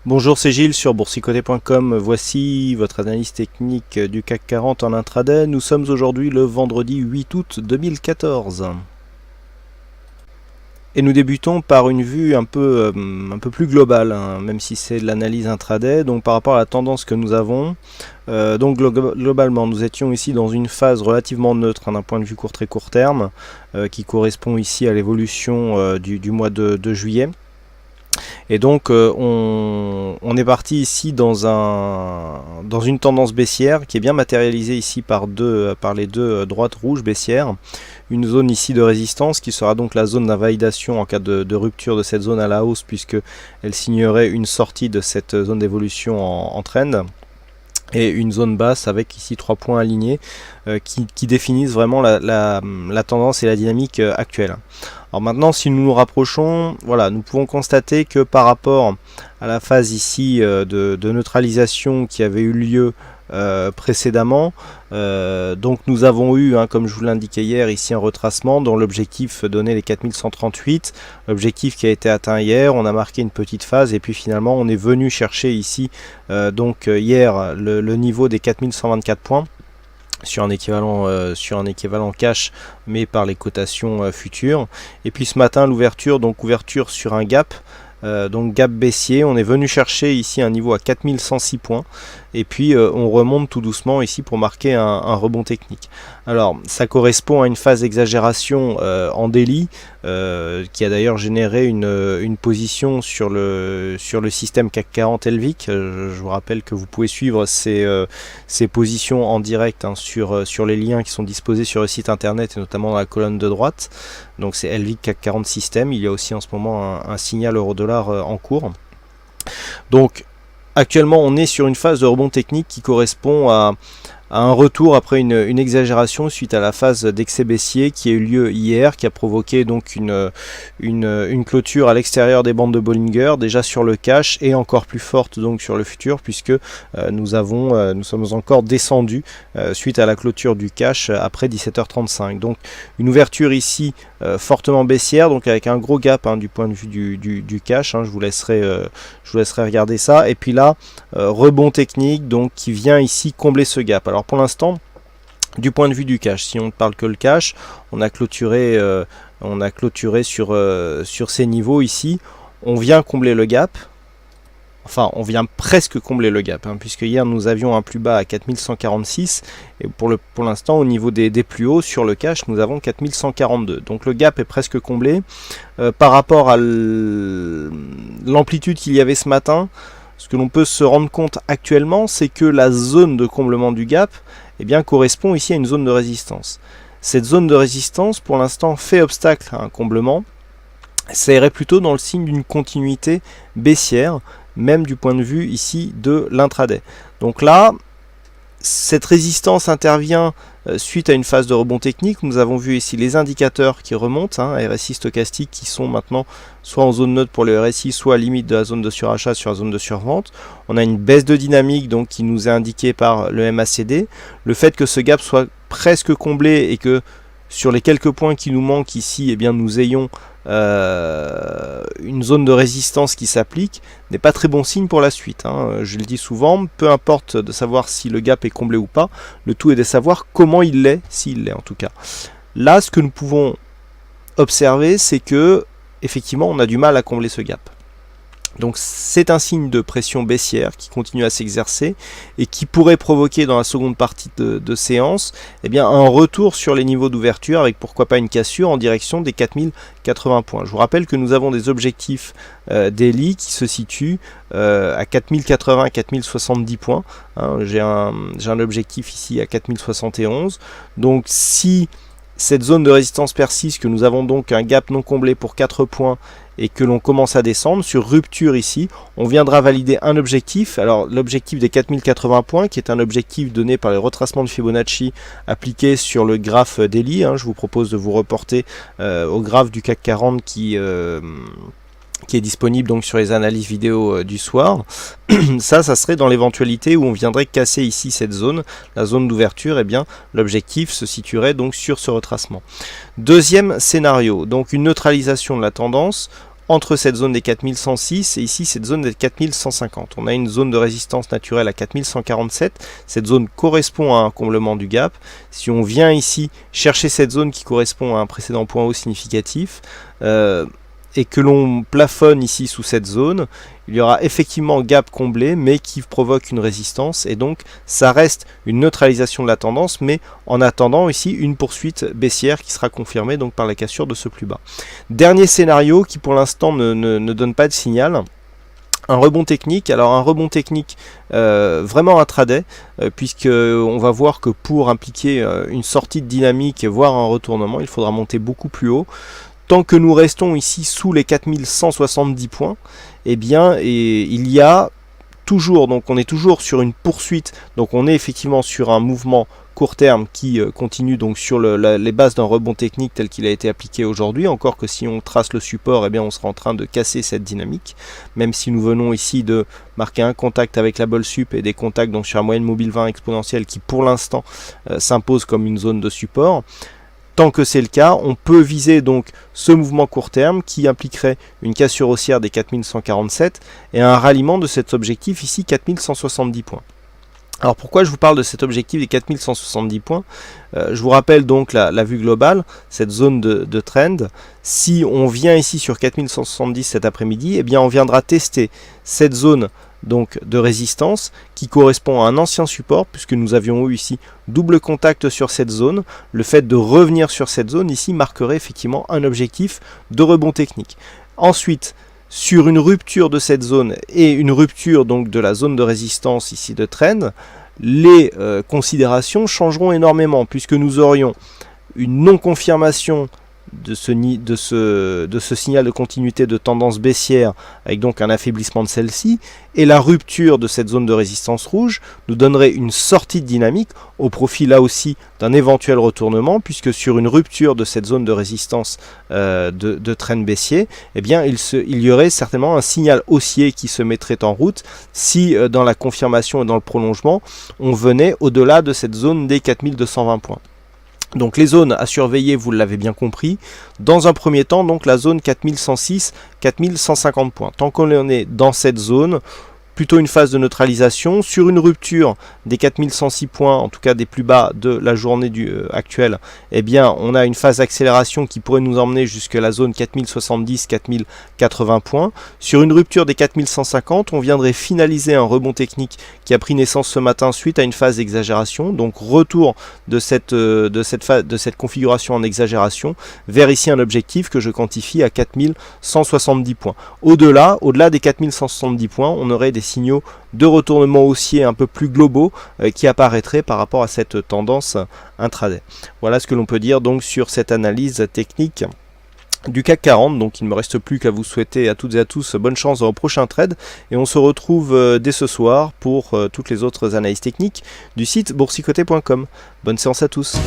Bonjour, c'est Gilles sur boursicoté.com. Voici votre analyse technique du CAC 40 en intraday. Nous sommes aujourd'hui le vendredi 8 août 2014. Et nous débutons par une vue un peu plus globale, hein, même si c'est de l'analyse intraday. Donc par rapport à la tendance que nous avons, globalement nous étions ici dans une phase relativement neutre, hein, d'un point de vue très court terme, qui correspond ici à l'évolution du mois de juillet. Et donc on est parti ici dans une tendance baissière qui est bien matérialisée ici par les deux droites rouges baissières. Une zone ici de résistance qui sera donc la zone d'invalidation en cas de rupture de cette zone à la hausse, puisque elle signerait une sortie de cette zone d'évolution en trend. Et une zone basse avec ici 3 points alignés qui définissent vraiment la tendance et la dynamique actuelle. Alors maintenant, si nous nous rapprochons, voilà, nous pouvons constater que par rapport à la phase ici de neutralisation qui avait eu lieu précédemment, donc nous avons eu, hein, comme je vous l'indiquais hier, ici un retracement dont l'objectif donnait les 4138, l'objectif qui a été atteint hier. On a marqué une petite phase et puis finalement on est venu chercher ici hier le niveau des 4124 points sur un équivalent cash, mais par les cotations futures. Et puis ce matin l'ouverture, donc ouverture sur un gap, donc gap baissier. On est venu chercher ici un niveau à 4106 points et puis on remonte tout doucement ici pour marquer un rebond technique. Alors ça correspond à une phase d'exagération en daily qui a d'ailleurs généré une position sur le système CAC 40 Elvic. Je vous rappelle que vous pouvez suivre ces positions en direct, hein, sur les liens qui sont disposés sur le site internet et notamment dans la colonne de droite. Donc c'est Elvic CAC 40 System. Il y a aussi en ce moment un signal euro-dollar en cours. Donc actuellement on est sur une phase de rebond technique qui correspond à un retour après une exagération suite à la phase d'excès baissier qui a eu lieu hier, qui a provoqué donc une clôture à l'extérieur des bandes de Bollinger, déjà sur le cash et encore plus forte donc sur le futur, puisque nous sommes encore descendus suite à la clôture du cash après 17h35. Donc une ouverture ici fortement baissière, donc avec un gros gap, hein, du point de vue du cash, hein. Je vous laisserai regarder ça. Et puis là, rebond technique donc qui vient ici combler ce gap. Alors pour l'instant, du point de vue du cash, si on ne parle que le cash, on a clôturé sur ces niveaux ici. On vient combler le gap. Enfin, on vient presque combler le gap, hein, puisque hier nous avions un plus bas à 4146 et pour l'instant au niveau des plus hauts sur le cash nous avons 4142. Donc le gap est presque comblé. Par rapport à l'amplitude qu'il y avait ce matin, ce que l'on peut se rendre compte actuellement, c'est que la zone de comblement du gap, eh bien, correspond ici à une zone de résistance. Cette zone de résistance pour l'instant fait obstacle à un comblement. Ça irait plutôt dans le signe d'une continuité baissière, même du point de vue ici de l'intraday. Donc là, cette résistance intervient suite à une phase de rebond technique. Nous avons vu ici les indicateurs qui remontent, hein, RSI stochastique, qui sont maintenant soit en zone neutre pour le RSI, soit à limite de la zone de surachat sur la zone de survente. On a une baisse de dynamique donc qui nous est indiquée par le MACD. Le fait que ce gap soit presque comblé et que sur les quelques points qui nous manquent ici, eh bien, nous ayons une zone de résistance qui s'applique, n'est pas très bon signe pour la suite, hein. Je le dis souvent, peu importe de savoir si le gap est comblé ou pas, le tout est de savoir comment il l'est, s'il l'est en tout cas. Là, ce que nous pouvons observer, c'est que effectivement on a du mal à combler ce gap. Donc c'est un signe de pression baissière qui continue à s'exercer et qui pourrait provoquer dans la seconde partie de séance, eh bien, un retour sur les niveaux d'ouverture avec pourquoi pas une cassure en direction des 4080 points. Je vous rappelle que nous avons des objectifs daily qui se situent à 4080, 4070 points, hein. J'ai un objectif ici à 4071. Donc si cette zone de résistance persiste, que nous avons donc un gap non comblé pour 4 points et que l'on commence à descendre, sur rupture ici, on viendra valider un objectif. Alors l'objectif des 4080 points, qui est un objectif donné par les retracements de Fibonacci appliqués sur le graphe daily, hein. Je vous propose de vous reporter au graphe du CAC 40 qui est disponible donc sur les analyses vidéo du soir. Ça serait dans l'éventualité où on viendrait casser ici cette zone, la zone d'ouverture. Et bien l'objectif se situerait donc sur ce retracement. Deuxième scénario, donc une neutralisation de la tendance entre cette zone des 4106 et ici cette zone des 4150. On a une zone de résistance naturelle à 4147. Cette zone correspond à un comblement du gap. Si on vient ici chercher cette zone qui correspond à un précédent point haut significatif, et que l'on plafonne ici sous cette zone, il y aura effectivement gap comblé mais qui provoque une résistance, et donc ça reste une neutralisation de la tendance, mais en attendant ici une poursuite baissière qui sera confirmée donc par la cassure de ce plus bas. Dernier scénario qui pour l'instant ne donne pas de signal. Un rebond technique, alors un rebond technique vraiment intraday, puisque on va voir que pour impliquer une sortie de dynamique, voire un retournement, il faudra monter beaucoup plus haut. Tant que nous restons ici sous les 4170 points, eh bien, il y a toujours, donc on est toujours sur une poursuite, donc on est effectivement sur un mouvement court terme qui continue donc sur les bases d'un rebond technique tel qu'il a été appliqué aujourd'hui, encore que si on trace le support, eh bien on sera en train de casser cette dynamique, même si nous venons ici de marquer un contact avec la bolle sup et des contacts donc sur la moyenne mobile 20 exponentielle qui pour l'instant s'impose comme une zone de support. Tant que c'est le cas, on peut viser donc ce mouvement court terme qui impliquerait une cassure haussière des 4147 et un ralliement de cet objectif ici 4170 points. Alors pourquoi je vous parle de cet objectif des 4170 points? Je vous rappelle donc la vue globale, cette zone de trend. Si on vient ici sur 4170 cet après-midi, eh bien on viendra tester cette zone donc de résistance qui correspond à un ancien support, puisque nous avions eu ici double contact sur cette zone. Le fait de revenir sur cette zone ici marquerait effectivement un objectif de rebond technique. Ensuite, sur une rupture de cette zone et une rupture donc de la zone de résistance ici de trend, les considérations changeront énormément, puisque nous aurions une non-confirmation de ce signal de continuité de tendance baissière avec donc un affaiblissement de celle-ci, et la rupture de cette zone de résistance rouge nous donnerait une sortie de dynamique au profit là aussi d'un éventuel retournement, puisque sur une rupture de cette zone de résistance de trend baissier, eh bien il y aurait certainement un signal haussier qui se mettrait en route si dans la confirmation et dans le prolongement on venait au-delà de cette zone des 4220 points. Donc les zones à surveiller, vous l'avez bien compris. Dans un premier temps, donc la zone 4106, 4150 points. Tant qu'on est dans cette zone, plutôt une phase de neutralisation. Sur une rupture des 4106 points, en tout cas des plus bas de la journée actuelle, eh bien on a une phase d'accélération qui pourrait nous emmener jusque la zone 4070, 4080 points. Sur une rupture des 4150, on viendrait finaliser un rebond technique qui a pris naissance ce matin suite à une phase d'exagération. Donc retour de cette configuration en exagération vers ici un objectif que je quantifie à 4170 points. Au-delà des 4170 points, on aurait des signaux de retournement haussier un peu plus globaux qui apparaîtraient par rapport à cette tendance intraday. Voilà ce que l'on peut dire donc sur cette analyse technique du CAC 40. Donc il ne me reste plus qu'à vous souhaiter à toutes et à tous bonne chance dans le prochain trade, et on se retrouve dès ce soir pour toutes les autres analyses techniques du site boursicoté.com. Bonne séance à tous.